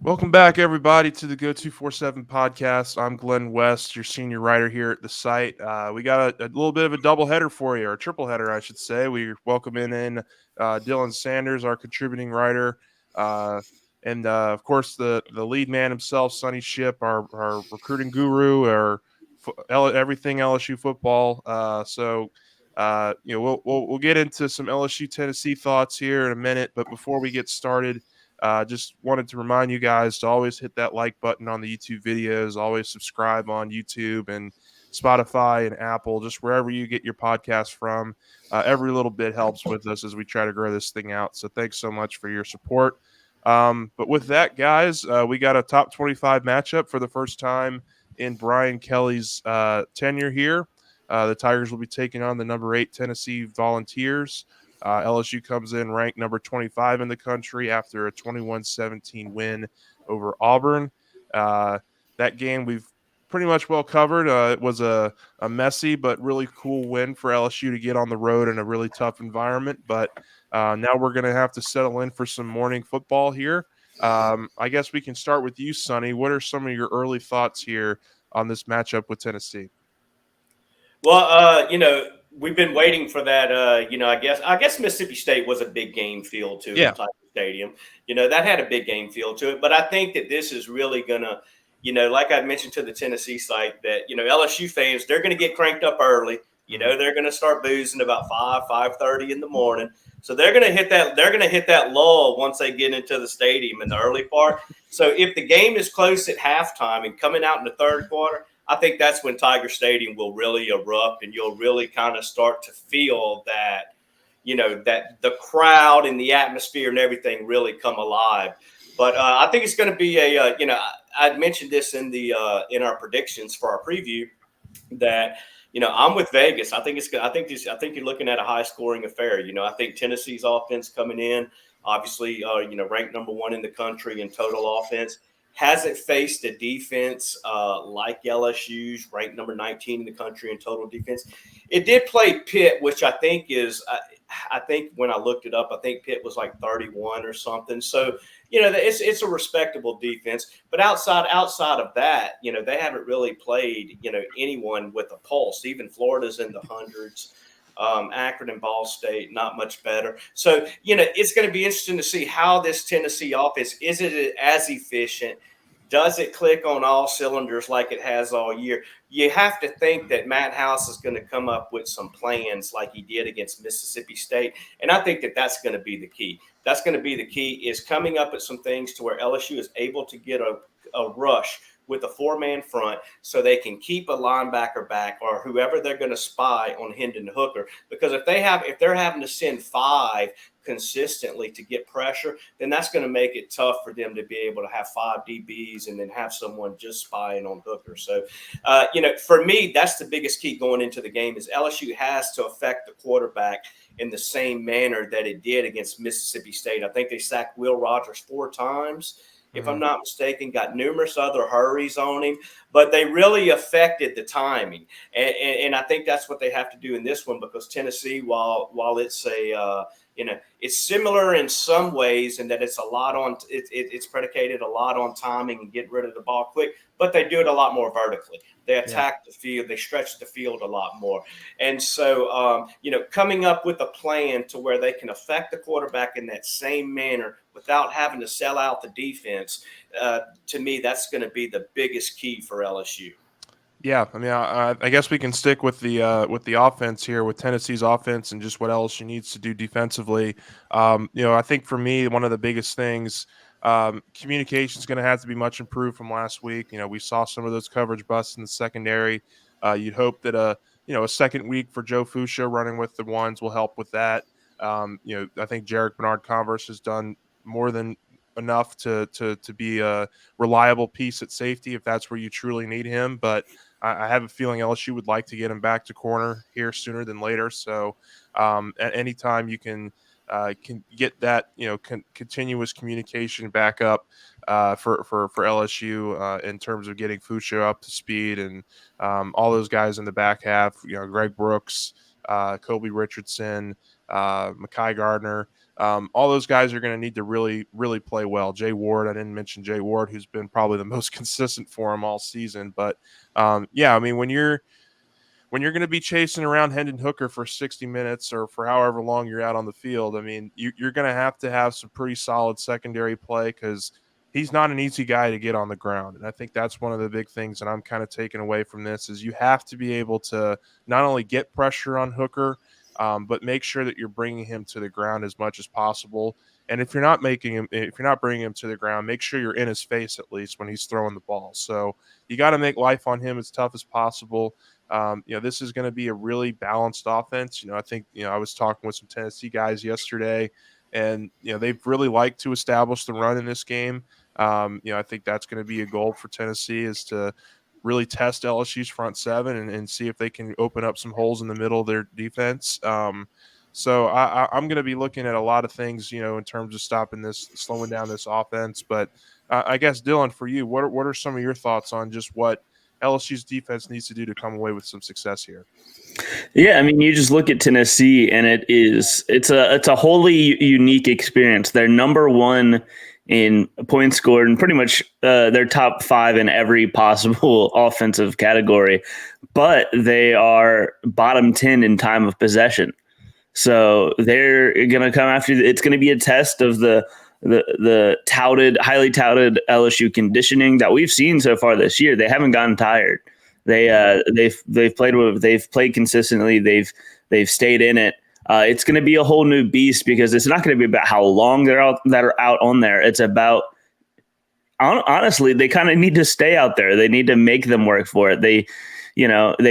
Welcome back, everybody, to the Go 247 podcast. I'm Glen West, your senior writer here at the site. We got a little bit of a double header for you, or a triple header, I should say. We welcome in Dylan Sanders, our contributing writer, uh, and of course the lead man himself, Sonny Ship, our recruiting guru, everything LSU football. We'll get into some LSU Tennessee thoughts here in a minute, but before we get started. Just wanted to remind you guys to always hit that like button on the YouTube videos, always subscribe on YouTube and Spotify and Apple, just wherever you get your podcast from. Every little bit helps with us as we try to grow this thing out. So thanks so much for your support. But with that, guys, we got a top 25 matchup for the first time in Brian Kelly's tenure here. The Tigers will be taking on the number 8 Tennessee Volunteers. LSU comes in ranked number 25 in the country after a 21-17 win over Auburn. That game we've pretty much well covered. It was a messy but really cool win for LSU to get on the road in a really tough environment. But now we're going to have to settle in for some morning football here. I guess we can start with you, Sonny. What are some of your early thoughts here on this matchup with Tennessee? Well, we've been waiting for that. I guess Mississippi State was a big game feel to it Yeah. in Tiger Stadium. That had a big game feel to it. But I think that this is really gonna, like I mentioned to the Tennessee site, that LSU fans, they're gonna get cranked up early. They're gonna start boozing about 5:30 in the morning. So they're gonna hit that. They're gonna hit that lull once they get into the stadium in the early part. So if the game is close at halftime and coming out in the third quarter, I think that's when Tiger Stadium will really erupt, and you'll really kind of start to feel that, that the crowd and the atmosphere and everything really come alive. But I think it's going to be I mentioned this in our predictions for our preview that I'm with Vegas. I think it's good. I think you're looking at a high scoring affair. I think Tennessee's offense coming in, obviously, ranked number one in the country in total offense. Hasn't faced a defense like LSU's, ranked number 19 in the country in total defense. It did play Pitt, which I think is, I think when I looked it up, I think Pitt was like 31 or something. So, it's a respectable defense. But outside of that, they haven't really played, anyone with a pulse. Even Florida's in the hundreds. Akron and Ball State, not much better. So, it's going to be interesting to see how this Tennessee offense is it as efficient. Does it click on all cylinders like it has all year? You have to think that Matt House is going to come up with some plans like he did against Mississippi State. And I think that that's going to be the key. That's going to be the key is coming up with some things to where LSU is able to get a rush with a four-man front so they can keep a linebacker back or whoever they're going to spy on Hendon Hooker. Because if they're having to send five consistently to get pressure, then that's going to make it tough for them to be able to have five DBs and then have someone just spying on Hooker. So, for me, that's the biggest key going into the game is LSU has to affect the quarterback in the same manner that it did against Mississippi State. I think they sacked Will Rogers 4 times, if I'm not mistaken, got numerous other hurries on him, but they really affected the timing. And I think that's what they have to do in this one because Tennessee, while it's it's similar in some ways in that it's a lot on it's predicated a lot on timing and getting rid of the ball quick, but they do it a lot more vertically. They attack the field, they stretch the field a lot more, and so coming up with a plan to where they can affect the quarterback in that same manner without having to sell out the defense. To me, that's going to be the biggest key for LSU. Yeah, I mean, I guess we can stick with the offense here with Tennessee's offense and just what LSU needs to do defensively. I think for me, one of the biggest things, communication is going to have to be much improved from last week. We saw some of those coverage busts in the secondary. You'd hope that a second week for Joe Fuchsia running with the ones will help with that. I think Jarek Bernard Converse has done more than enough to be a reliable piece at safety if that's where you truly need him, but I have a feeling LSU would like to get him back to corner here sooner than later. So at any time you can get that continuous communication back up for LSU in terms of getting Fucho up to speed and all those guys in the back half. Greg Brooks, Kobe Richardson, Mekhi Gardner. All those guys are going to need to really, really play well. Jay Ward, I didn't mention Jay Ward, who's been probably the most consistent for him all season. But yeah, I mean, when you're going to be chasing around Hendon Hooker for 60 minutes or for however long you're out on the field, I mean, you're going to have some pretty solid secondary play because he's not an easy guy to get on the ground. And I think that's one of the big things that I'm kind of taking away from this is you have to be able to not only get pressure on Hooker, but make sure that you're bringing him to the ground as much as possible. And if you're not bringing him to the ground, make sure you're in his face at least when he's throwing the ball. So you got to make life on him as tough as possible. This is going to be a really balanced offense. I think, I was talking with some Tennessee guys yesterday, and, they've really liked to establish the run in this game. I think that's going to be a goal for Tennessee is to really test LSU's front seven and see if they can open up some holes in the middle of their defense. So I'm going to be looking at a lot of things, in terms of slowing down this offense. But I guess, Dylan, for you, what are some of your thoughts on just what LSU's defense needs to do to come away with some success here? Yeah, I mean, you just look at Tennessee, and it's a wholly unique experience. They're number one in points scored, and pretty much they're top five in every possible offensive category, but they are bottom 10 in time of possession. So they're going to come after. It's going to be a test of the highly touted LSU conditioning that we've seen so far this year. They haven't gotten tired. They've played consistently. They've stayed in it. It's going to be a whole new beast because it's not going to be about how long they're out on there. It's about, honestly, they kind of need to stay out there. They need to make them work for it. They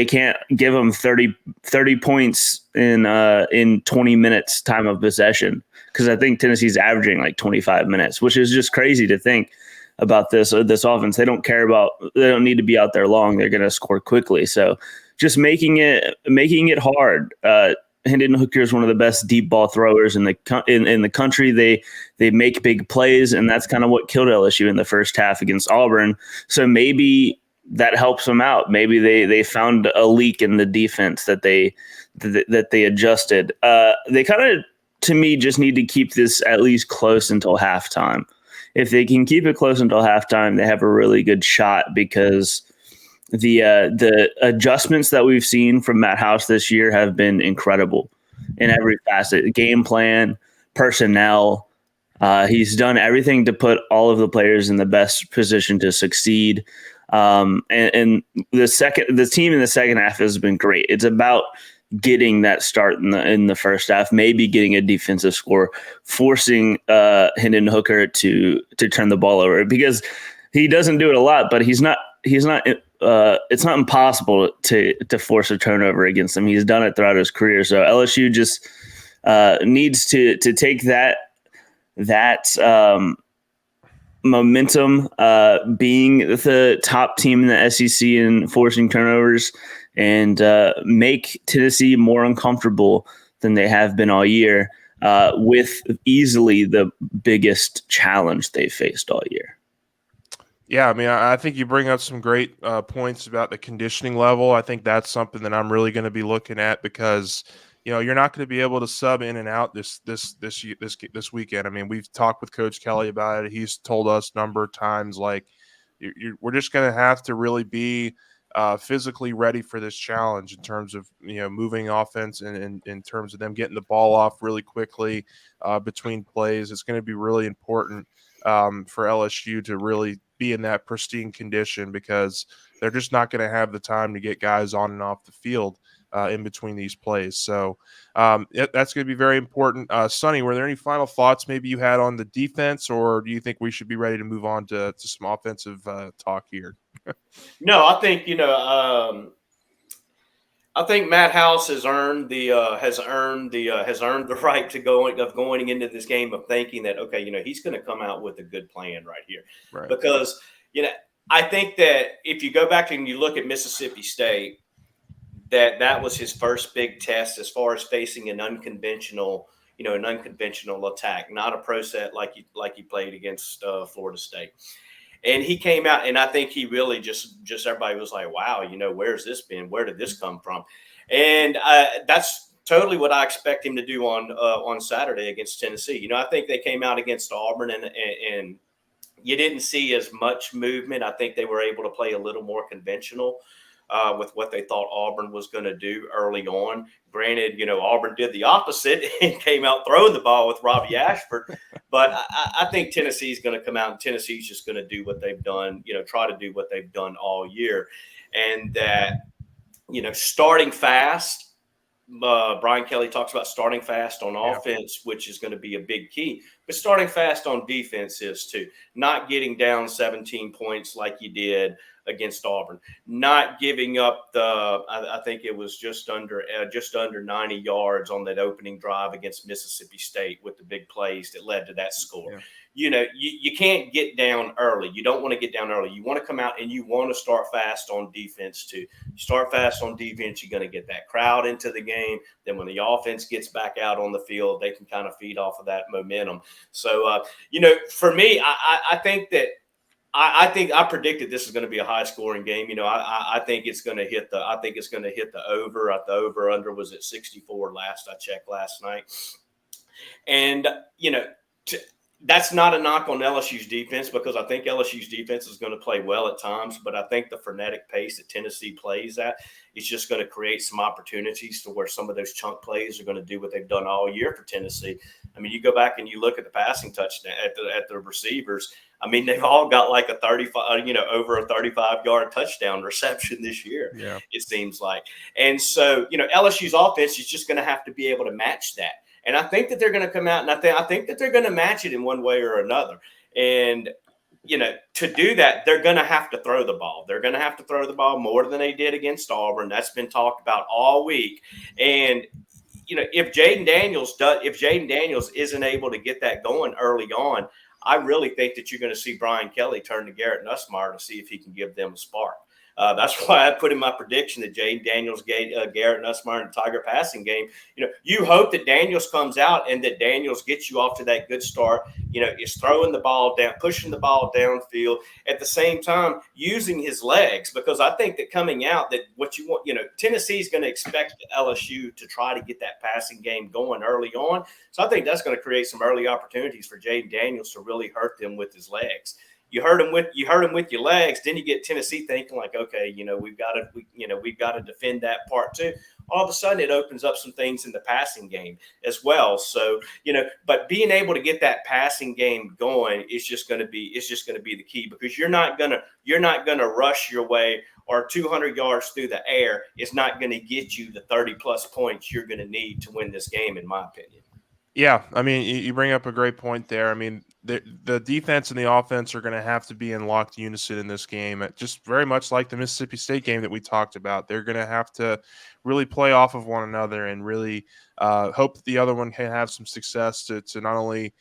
can't give them 30 points in 20 minutes time of possession, because I think Tennessee's averaging like 25 minutes, which is just crazy to think about this offense. They don't need to be out there long. They're going to score quickly. So just making it hard. Hendon Hooker is one of the best deep ball throwers in the country. They make big plays, and that's kind of what killed LSU in the first half against Auburn. So maybe that helps them out. Maybe they found a leak in the defense that they adjusted. They kind of, to me, just need to keep this at least close until halftime. If they can keep it close until halftime, they have a really good shot, because the adjustments that we've seen from Matt House this year have been incredible in every facet. Game plan, personnel. He's done everything to put all of the players in the best position to succeed. And the team in the second half has been great. It's about getting that start in the first half, maybe getting a defensive score, forcing Hendon Hooker to turn the ball over, because he doesn't do it a lot, but he's not. It's not impossible to force a turnover against him. He's done it throughout his career. So LSU just needs to take that momentum, being the top team in the SEC in forcing turnovers, and make Tennessee more uncomfortable than they have been all year, with easily the biggest challenge they faced all year. Yeah, I mean, I think you bring up some great points about the conditioning level. I think that's something that I'm really going to be looking at, because you're not going to be able to sub in and out this weekend. I mean, we've talked with Coach Kelly about it. He's told us a number of times, like, we're just going to have to really be physically ready for this challenge in terms of moving offense and in terms of them getting the ball off really quickly between plays. It's going to be really important for LSU to really be in that pristine condition, because they're just not going to have the time to get guys on and off the field in between these plays. So that's going to be very important. Sonny, were there any final thoughts maybe you had on the defense, or do you think we should be ready to move on to some offensive talk here? No, I think I think Matt House has earned the right to going into this game of thinking that, okay, he's going to come out with a good plan right here, Right. because I think that if you go back and you look at Mississippi State, that was his first big test as far as facing an unconventional attack, not a pro set like he played against Florida State. And he came out, and I think he really just everybody was like, wow, where's this been? Where did this come from? And that's totally what I expect him to do on Saturday against Tennessee. You know, I think they came out against Auburn and you didn't see as much movement. I think they were able to play a little more conventional with what they thought Auburn was going to do early on. Granted, you know, Auburn did the opposite and came out throwing the ball with Robbie Ashford. But I think Tennessee's going to come out and Tennessee's just going to do what they've done, you know, try to do what they've done all year. And that, you know, starting fast. Brian Kelly talks about starting fast on offense, which is going to be a big key. But starting fast on defense is too. Not getting down 17 points like you did against Auburn. Not giving up I think it was just under 90 yards on that opening drive against Mississippi State with the big plays that led to that score. Yeah. You know, you can't get down early. You don't want to get down early. You want to come out and you want to start fast on defense too. You start fast on defense, you're going to get that crowd into the game. Then when the offense gets back out on the field, they can kind of feed off of that momentum. So, you know, for me, I think that I think I predicted this is going to be a high scoring game. You know, I think it's going to hit the over. The over under was at 64 last I checked last night. And, you know, that's not a knock on LSU's defense because I think LSU's defense is going to play well at times, but I think the frenetic pace that Tennessee plays at is just going to create some opportunities to where some of those chunk plays are going to do what they've done all year for Tennessee. I mean, you go back and you look at the passing touchdown at the receivers. I mean, they've all got like a 35, you know, over a 35-yard touchdown reception this year. Yeah. It seems like. And so, you know, LSU's offense is just going to have to be able to match that. And I think that they're going to come out, and I think that they're going to match it in one way or another. And, you know, to do that, they're going to have to throw the ball. They're going to have to throw the ball more than they did against Auburn. That's been talked about all week. And, you know, if Jaden Daniels isn't able to get that going early on, I really think that you're going to see Brian Kelly turn to Garrett Nussmeier to see if he can give them a spark. That's why I put in my prediction that Jaden Daniels, Garrett Nussmeier, and the Tiger passing game. You know, you hope that Daniels comes out and that Daniels gets you off to that good start. You know, is throwing the ball down, pushing the ball downfield at the same time using his legs, because I think that coming out that what you want, you know, Tennessee's going to expect LSU to try to get that passing game going early on. So I think that's going to create some early opportunities for Jaden Daniels to really hurt them with his legs. You hurt him with your legs. Then you get Tennessee thinking like, okay, you know, we've got to defend that part too. All of a sudden, it opens up some things in the passing game as well. So, you know, but being able to get that passing game going is just going to be the key, because you're not gonna rush your way, or 200 yards through the air is not going to get you the 30 plus points you're going to need to win this game, in my opinion. Yeah, I mean, you bring up a great point there. I mean, the defense and the offense are going to have to be in locked unison in this game, just very much like the Mississippi State game that we talked about. They're going to have to really play off of one another and really hope that the other one can have some success to not only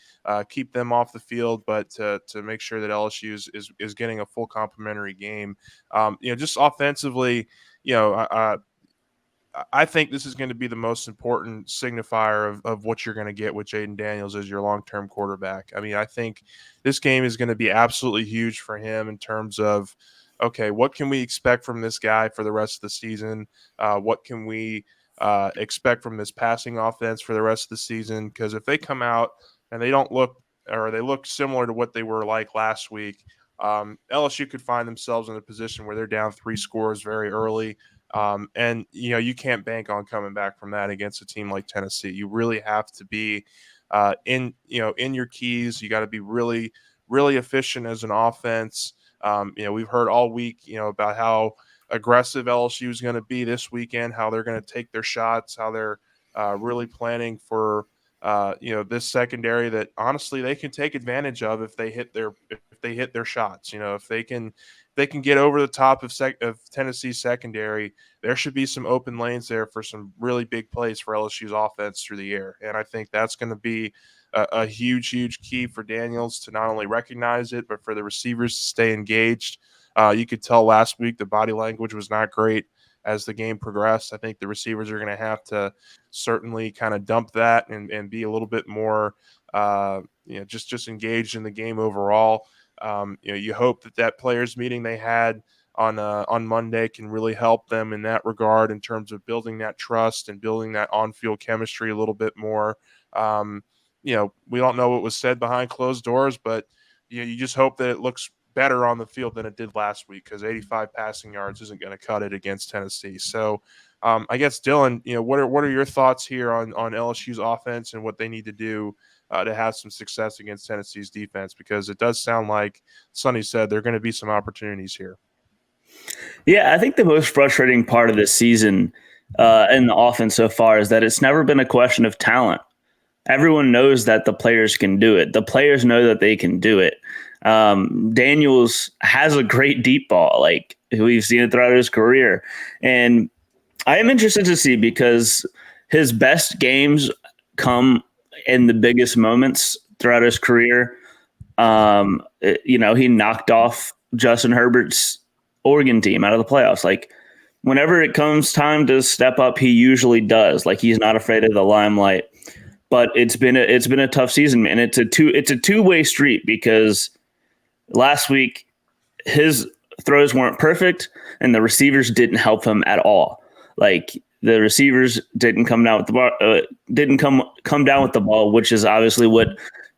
keep them off the field, but to make sure that LSU is getting a full complementary game. You know, just offensively, you know, I think this is going to be the most important signifier of what you're going to get with Jaden Daniels as your long-term quarterback. I mean, I think this game is going to be absolutely huge for him in terms of, okay, what can we expect from this guy for the rest of the season? What can we expect from this passing offense for the rest of the season? Because if they come out and they don't look, or they look similar to what they were like last week, LSU could find themselves in a position where they're down 3 scores very early. And, you know, you can't bank on coming back from that against a team like Tennessee. You really have to be in your keys. You got to be really, really efficient as an offense. You know, we've heard all week, you know, about how aggressive LSU is going to be this weekend, how they're going to take their shots, how they're really planning for, you know, this secondary that honestly they can take advantage of if they hit their shots. You know, if they can get over the top of Tennessee's secondary, there should be some open lanes there for some really big plays for LSU's offense through the air. And I think that's going to be a huge, huge key for Daniels to not only recognize it, but for the receivers to stay engaged. You could tell last week the body language was not great as the game progressed. I think the receivers are going to have to certainly kind of dump that and be a little bit more, you know, just engaged in the game overall. You know, you hope that players meeting they had on Monday can really help them in that regard in terms of building that trust and building that on-field chemistry a little bit more. We don't know what was said behind closed doors, but you just hope that it looks better on the field than it did last week, because 85 passing yards isn't going to cut it against Tennessee. So I guess, Dylan, what are your thoughts here on LSU's offense and what they need to do to have some success against Tennessee's defense? Because it does sound like Sonny said there are going to be some opportunities here. Yeah, I think the most frustrating part of this season in the offense so far is that it's never been a question of talent. Everyone knows that the players can do it. The players know that they can do it. Daniels has a great deep ball, like we've seen it throughout his career. And I am interested to see, because his best games come in the biggest moments throughout his career. He knocked off Justin Herbert's Oregon team out of the playoffs. Like, whenever it comes time to step up, he usually does. Like, he's not afraid of the limelight. But it's been a tough season, and it's a two-way street, because last week his throws weren't perfect and the receivers didn't help him at all. Like, the receivers didn't come down with the ball, didn't come down with the ball, which is obviously what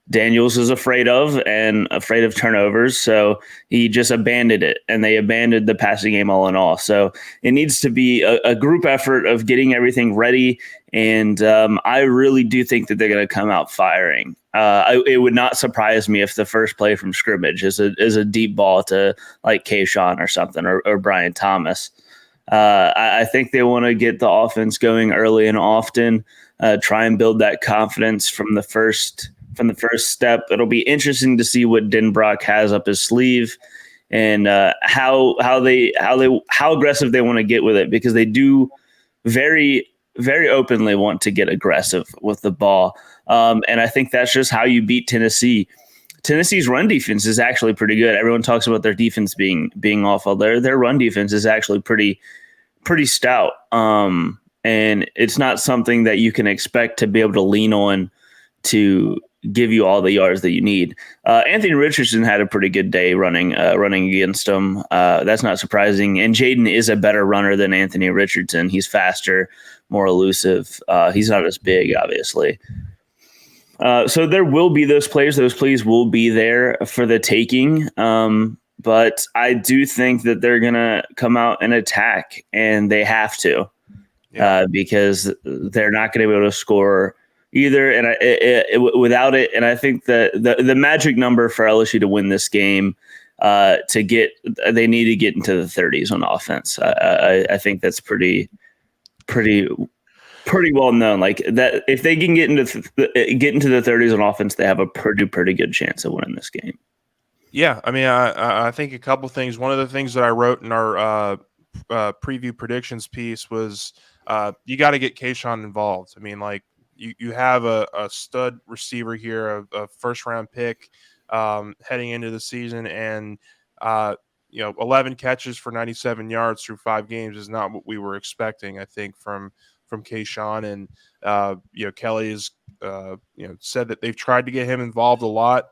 Daniels is afraid of, and afraid of turnovers. So he just abandoned it, and they abandoned the passing game all in all. So it needs to be a group effort of getting everything ready. And I really do think that they're going to come out firing. It would not surprise me if the first play from scrimmage is a deep ball to like Kayshawn or something, or Brian Thomas. I think they want to get the offense going early and often, try and build that confidence from the first step. It'll be interesting to see what Denbrock has up his sleeve, and how aggressive they want to get with it, because they do very, very openly want to get aggressive with the ball. And I think that's just how you beat Tennessee. Tennessee's run defense is actually pretty good. Everyone talks about their defense being awful. Their run defense is actually pretty stout. And it's not something that you can expect to be able to lean on to give you all the yards that you need. Anthony Richardson had a pretty good day running against them. That's not surprising. And Jaden is a better runner than Anthony Richardson. He's faster, more elusive. He's not as big, obviously. So there will be those plays. Those plays will be there for the taking. But I do think that they're going to come out and attack, and they have to, because they're not going to be able to score either, and without it. And I think that the magic number for LSU to win this game, they need to get into the 30s on offense. I think that's pretty well known. Like, that if they can get into the 30s on offense, they have a pretty good chance of winning this game. Yeah, I mean, I think a couple things. One of the things that I wrote in our preview predictions piece was you got to get Kayshawn involved. I mean, like, you have a stud receiver here, a first-round pick heading into the season, and 11 catches for 97 yards through 5 games is not what we were expecting, I think, from Kayshawn. And Kelly has said that they've tried to get him involved a lot,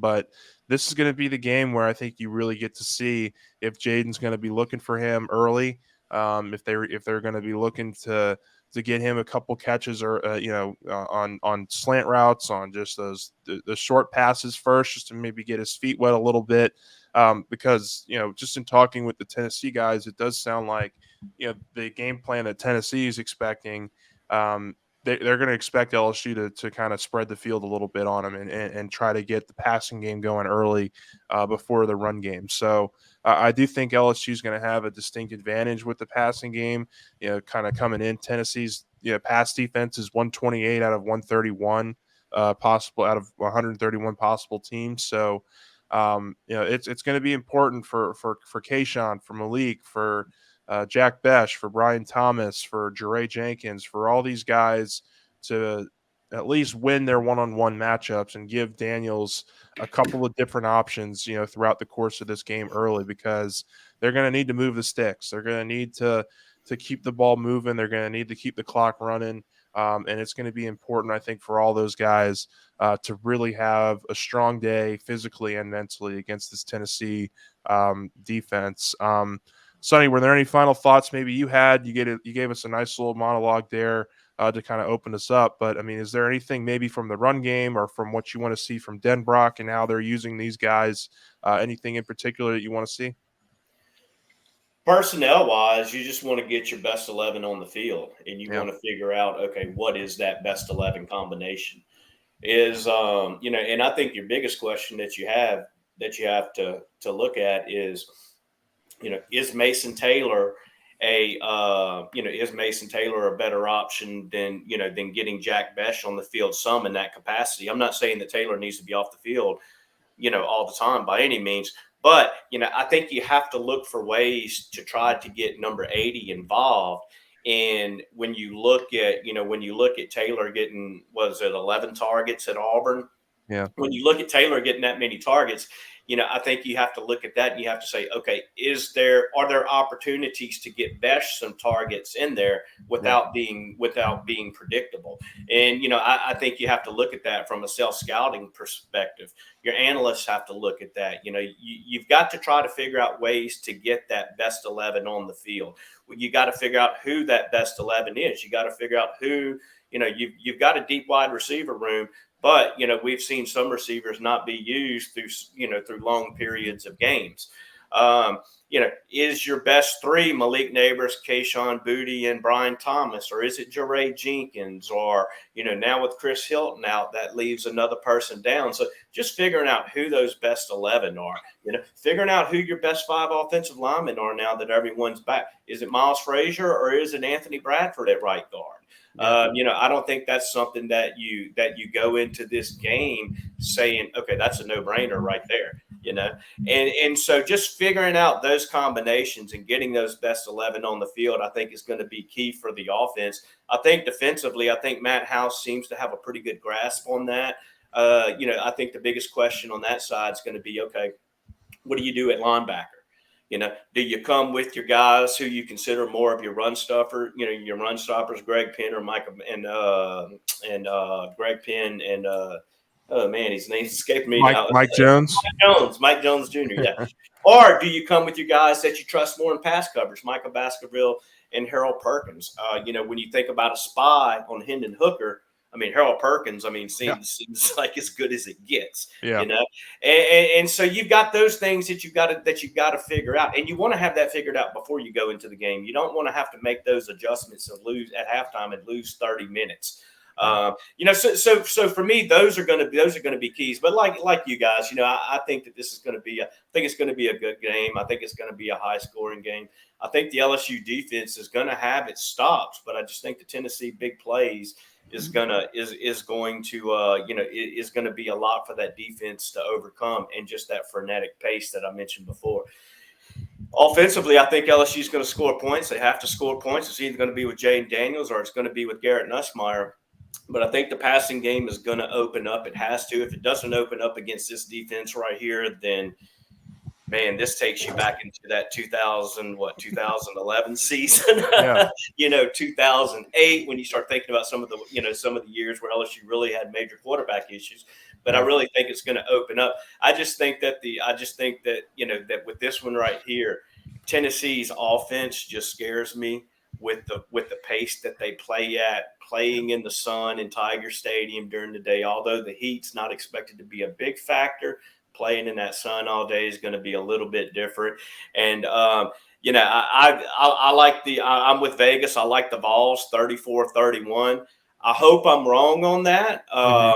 but this is going to be the game where I think you really get to see if Jaden's going to be looking for him early, if they're going to be looking to get him a couple catches, or on slant routes, on just the short passes first, just to maybe get his feet wet a little bit. Because just in talking with the Tennessee guys, it does sound like the game plan that Tennessee is expecting. They're going to expect LSU to kind of spread the field a little bit on them, and try to get the passing game going early before the run game. So I do think LSU is going to have a distinct advantage with the passing game. Kind of coming in, Tennessee's pass defense is 128 out of 131 possible out of 131 possible teams. So it's going to be important for Kayshawn, for Malik, for Jack Besh, for Brian Thomas, for Jeray Jenkins, for all these guys to at least win their one-on-one matchups and give Daniels a couple of different options, throughout the course of this game early, because they're going to need to move the sticks. They're going to need to keep the ball moving. They're going to need to keep the clock running. And it's going to be important, I think, for all those guys to really have a strong day physically and mentally against this Tennessee defense. Sonny, were there any final thoughts maybe you had? You gave us a nice little monologue there to kind of open us up. But I mean, is there anything maybe from the run game or from what you want to see from Denbrock and how they're using these guys? Anything in particular that you want to see? Personnel wise, you just want to get your best 11 on the field, and you Yeah, want to figure out, okay, what is that best 11 combination? Is and I think your biggest question that you have to look at is, is Mason Taylor is Mason Taylor a better option than than getting Jack Besh on the field some in that capacity? I'm not saying that Taylor needs to be off the field, all the time by any means. But, I think you have to look for ways to try to get number 80 involved. And when you look at Taylor getting, was it 11 targets at Auburn? yeah, When you look at Taylor getting that many targets, I think you have to look at that and you have to say, okay, are there opportunities to get Besh some targets in there yeah, without being predictable? And I think you have to look at that from a self scouting perspective. Your analysts have to look at that. You've got to try to figure out ways to get that best 11 on the field. You got to figure out who that best 11 is. You got to figure out who. You've got a deep wide receiver room, but we've seen some receivers not be used through long periods of games. Is your best three Malik Neighbors, Kayshawn Booty, and Brian Thomas, or is it Jeray Jenkins, or now with Chris Hilton out, that leaves another person down. So just figuring out who those best 11 are. Figuring out who your best 5 offensive linemen are now that everyone's back. Is it Miles Frazier or is it Anthony Bradford at right guard? yeah, I don't think that's something that you go into this game saying, okay, that's a no brainer right there. And so just figuring out those combinations and getting those best 11 on the field, I think is going to be key for the offense. I think defensively, I think Matt House seems to have a pretty good grasp on that. I think the biggest question on that side is going to be, okay, what do you do at linebacker? Do you come with your guys who you consider more of your run stuffer? Your run stoppers, Greg Penn or Mike and Greg Penn and oh man, his name's escaped me now. Mike Jones. Mike Jones Jr. Yeah. Or do you come with your guys that you trust more in pass coverage, Michael Baskerville and Harold Perkins? When you think about a spy on Hendon Hooker, I mean, Harold Perkins, seems like as good as it gets, Yeah, and so you've got those things that you've got to figure out, and you want to have that figured out before you go into the game. You don't want to have to make those adjustments and lose at halftime and lose 30 minutes. So for me, those are going to be keys. But like you guys, I think that this is going to be it's going to be a good game. I think it's going to be a high scoring game. I think the LSU defense is going to have its stops, but I just think the Tennessee big plays is going to be a lot for that defense to overcome, and just that frenetic pace that I mentioned before. Offensively, I think LSU is going to score points. They have to score points. It's either going to be with Jaden Daniels or it's going to be with Garrett Nussmeier. But I think the passing game is going to open up. It has to. If it doesn't open up against this defense right here, then man, this takes you back into that 2011 season, yeah, 2008, when you start thinking about some of the years where LSU really had major quarterback issues. But I yeah, really think it's going to open up. I just think that that with this one right here, Tennessee's offense just scares me with the pace that they play at, playing in the sun in Tiger Stadium during the day. Although the heat's not expected to be a big factor, playing in that sun all day is going to be a little bit different. And I like I'm with Vegas. I like the Vols 34-31. I hope I'm wrong on that. mhm,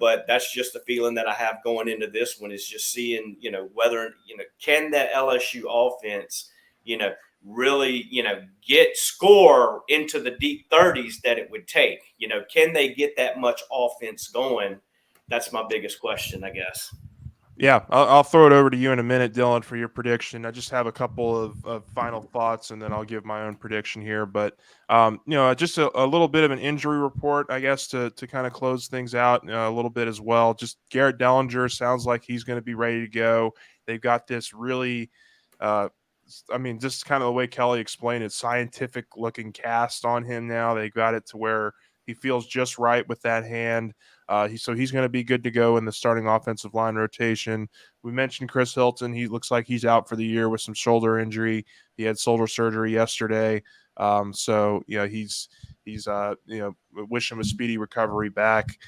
But that's just the feeling that I have going into this one, is just seeing, whether, can that LSU offense, really, get score into the deep 30s that it would take. Can they get that much offense going? That's my biggest question, I guess. yeah. I'll throw it over to you in a minute, Dylan, for your prediction. I just have a couple of final thoughts, and then I'll give my own prediction here. But just a little bit of an injury report, I guess, to kind of close things out a little bit as well. Just Garrett Dellinger sounds like he's going to be ready to go. They've got this really uh, just kind of the way Kelly explained it, scientific looking cast on him now. They got it to where He feels just right with that hand. So he's going to be good to go in the starting offensive line rotation. We mentioned Chris Hilton. He looks like he's out for the year with some shoulder injury. He had shoulder surgery yesterday. So he's wish him a speedy recovery back.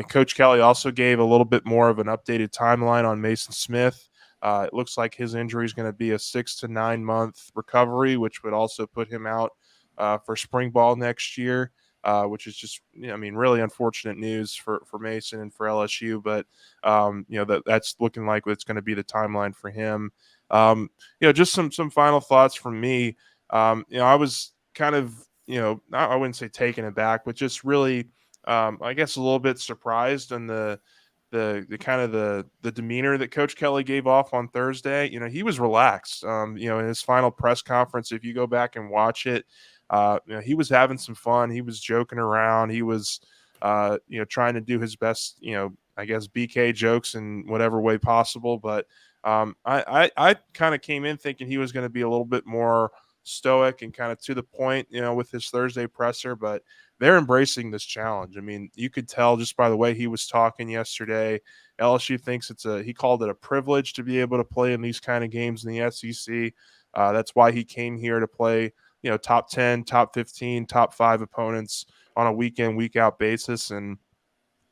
Coach Kelly also gave a little bit more of an updated timeline on Mason Smith. It looks like his injury is going to be a 6 to 9 month recovery, which would also put him out for spring ball next year, which is just, really unfortunate news for Mason and for LSU. But, that's looking like it's going to be the timeline for him. Just some final thoughts from me. I was kind of, I wouldn't say taken aback, but just really, I guess a little bit surprised in the kind of the demeanor that Coach Kelly gave off on Thursday. He was relaxed. In his final press conference, if you go back and watch it, he was having some fun. He was joking around. He was, trying to do his best, I guess BK jokes in whatever way possible. But I kind of came in thinking he was going to be a little bit more stoic and kind of to the point, with his Thursday presser, but they're embracing this challenge. I mean, you could tell just by the way he was talking yesterday. LSU thinks he called it a privilege to be able to play in these kind of games in the SEC. That's why he came here to play, top 10, top 15, top 5 opponents on a week in, week out basis. And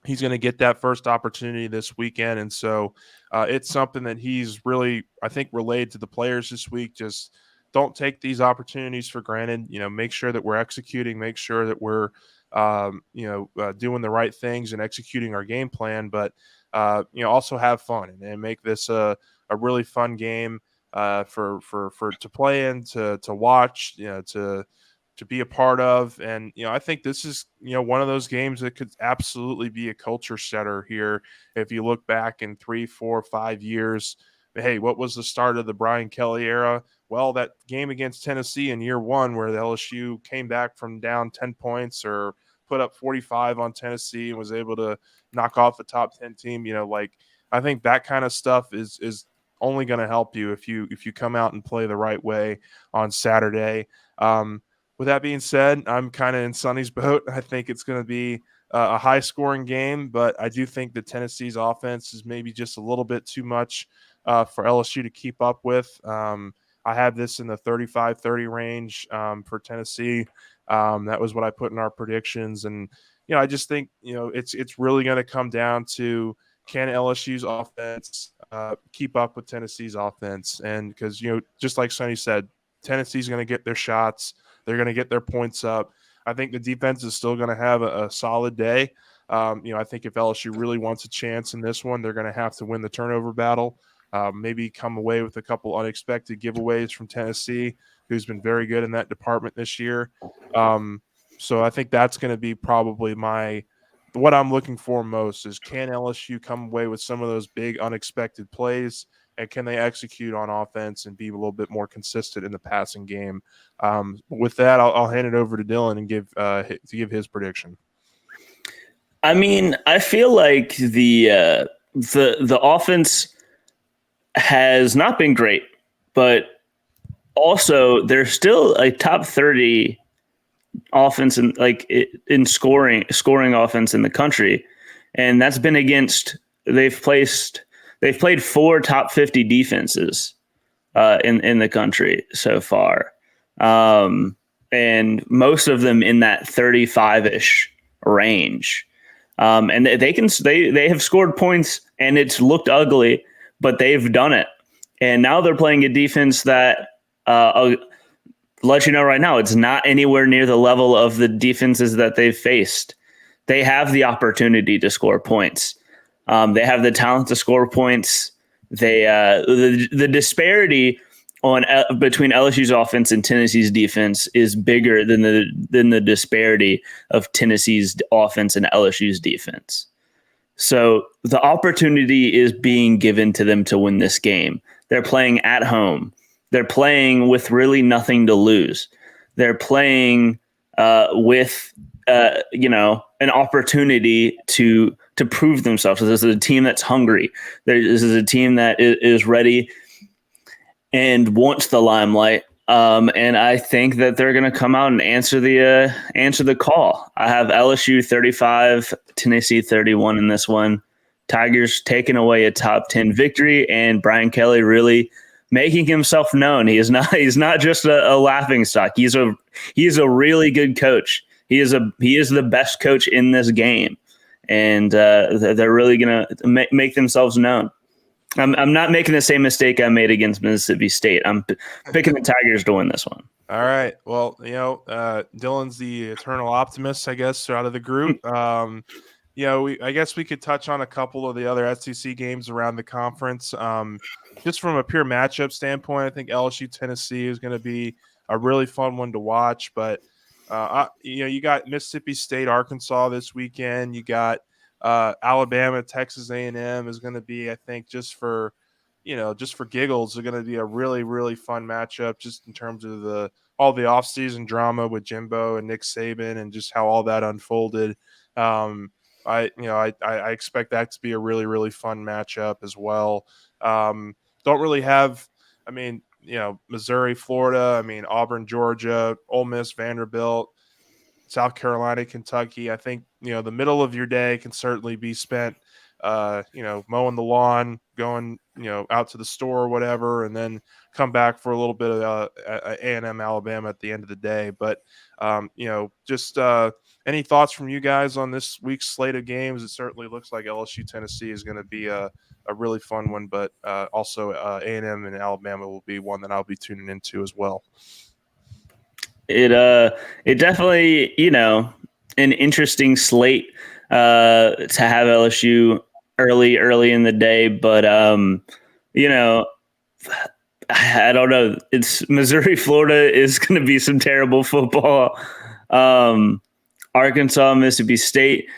he's going to get that first opportunity this weekend. And so it's something that he's really, I think, relayed to the players this week. Just don't take these opportunities for granted. Make sure that we're executing, make sure that we're, doing the right things and executing our game plan, but, also have fun and make this a really fun game for to play in, to watch, to be a part of. And, I think this is, one of those games that could absolutely be a culture setter here. If you look back in 3, 4, 5 years, hey, what was the start of the Brian Kelly era? Well, that game against Tennessee in year one, where the LSU came back from down 10 points or put up 45 on Tennessee and was able to knock off a top 10 team, I think that kind of stuff is only going to help you if you come out and play the right way on Saturday. With that being said, I'm kind of in Sonny's boat. I think it's going to be a high-scoring game, but I do think that Tennessee's offense is maybe just a little bit too much for LSU to keep up with. I have this in the 35-30 range for Tennessee. That was what I put in our predictions. And, I just think, it's really going to come down to, can LSU's offense keep up with Tennessee's offense? And because, just like Sonny said, Tennessee's going to get their shots. They're going to get their points up. I think the defense is still going to have a solid day. I think if LSU really wants a chance in this one, they're going to have to win the turnover battle. Maybe come away with a couple unexpected giveaways from Tennessee, who's been very good in that department this year. So I think that's going to be probably what I'm looking for most is, can LSU come away with some of those big unexpected plays, and can they execute on offense and be a little bit more consistent in the passing game? With that, I'll hand it over to Dylan and give his prediction. I mean, I feel like the offense has not been great, but also they're still a top 30 offense in scoring offense in the country, and that's been against they've played 4 top 50 defenses in the country so far, and most of them in that 35-ish range. And they have scored points, and it's looked ugly, but they've done it. And now they're playing a defense that I'll let you know right now, it's not anywhere near the level of the defenses that they've faced. They have the opportunity to score points. They have the talent to score points. The disparity between LSU's offense and Tennessee's defense is bigger than the disparity of Tennessee's offense and LSU's defense. So the opportunity is being given to them to win this game. They're playing at home. They're playing with really nothing to lose. They're playing with an opportunity to prove themselves. So this is a team that's hungry. This is a team that is ready and wants the limelight. And I think that they're going to come out and answer the call. I have LSU 35, Tennessee 31 in this one. Tigers taking away a top 10 victory, and Brian Kelly really making himself known. He's not just a laughing stock. He's a really good coach. He is the best coach in this game, and they're really going to make themselves known. I'm not making the same mistake I made against Mississippi State. I'm picking the Tigers to win this one. All right. Well, Dylan's the eternal optimist, I guess, out of the group. I guess we could touch on a couple of the other SEC games around the conference. Just from a pure matchup standpoint, I think LSU Tennessee is going to be a really fun one to watch. But you got Mississippi State Arkansas this weekend. You got Alabama Texas A&M is going to be, I think, just for giggles, are going to be a really, really fun matchup just in terms of all the offseason drama with Jimbo and Nick Saban and just how all that unfolded. I expect that to be a really, really fun matchup as well. Don't really have, Missouri, Florida, Auburn, Georgia, Ole Miss, Vanderbilt, South Carolina, Kentucky. I think, the middle of your day can certainly be spent, mowing the lawn, going, out to the store or whatever, and then come back for a little bit of A&M Alabama at the end of the day. But, just any thoughts from you guys on this week's slate of games? It certainly looks like LSU Tennessee is going to be a really fun one, but also A&M and Alabama will be one that I'll be tuning into as well. It definitely, an interesting slate to have LSU early in the day, but I don't know. It's Missouri, Florida is going to be some terrible football. Arkansas, Mississippi State,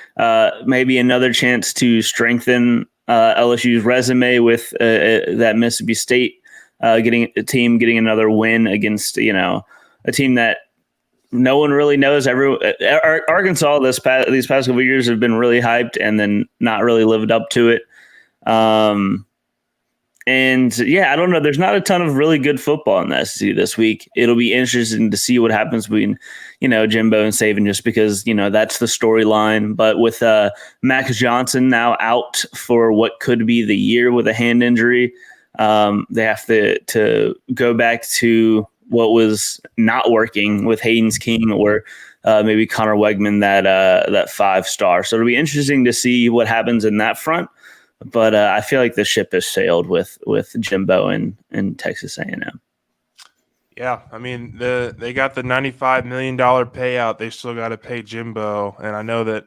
maybe another chance to strengthen LSU's resume with that Mississippi State getting another win against a team that no one really knows. Arkansas these past couple of years have been really hyped and then not really lived up to it. And yeah, I don't know. There's not a ton of really good football in the SEC this week. It'll be interesting to see what happens between, Jimbo and Saban, just because, that's the storyline. But with Max Johnson now out for what could be the year with a hand injury, they have to go back to what was not working with Hayden's King or maybe Connor Wegman, that 5-star. So it'll be interesting to see what happens in that front. But I feel like the ship has sailed with Jimbo and Texas A&M. Yeah, they got the $95 million payout. They still got to pay Jimbo, and I know that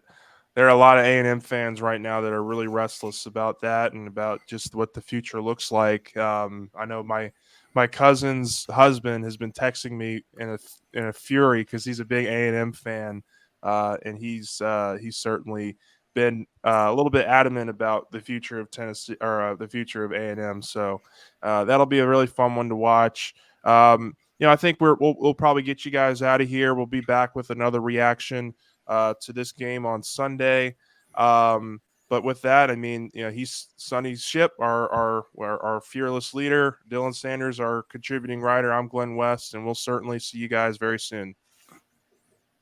there are a lot of A&M fans right now that are really restless about that and about just what the future looks like. I know my cousin's husband has been texting me in a fury because he's a big A&M fan, and he's certainly been a little bit adamant about the future of Tennessee or the future of A&M. So that'll be a really fun one to watch. I think we'll probably get you guys out of here. We'll be back with another reaction to this game on Sunday. But with that, he's Sonny's ship, our fearless leader. Dylan Sanders, our contributing writer. I'm Glen West, and we'll certainly see you guys very soon.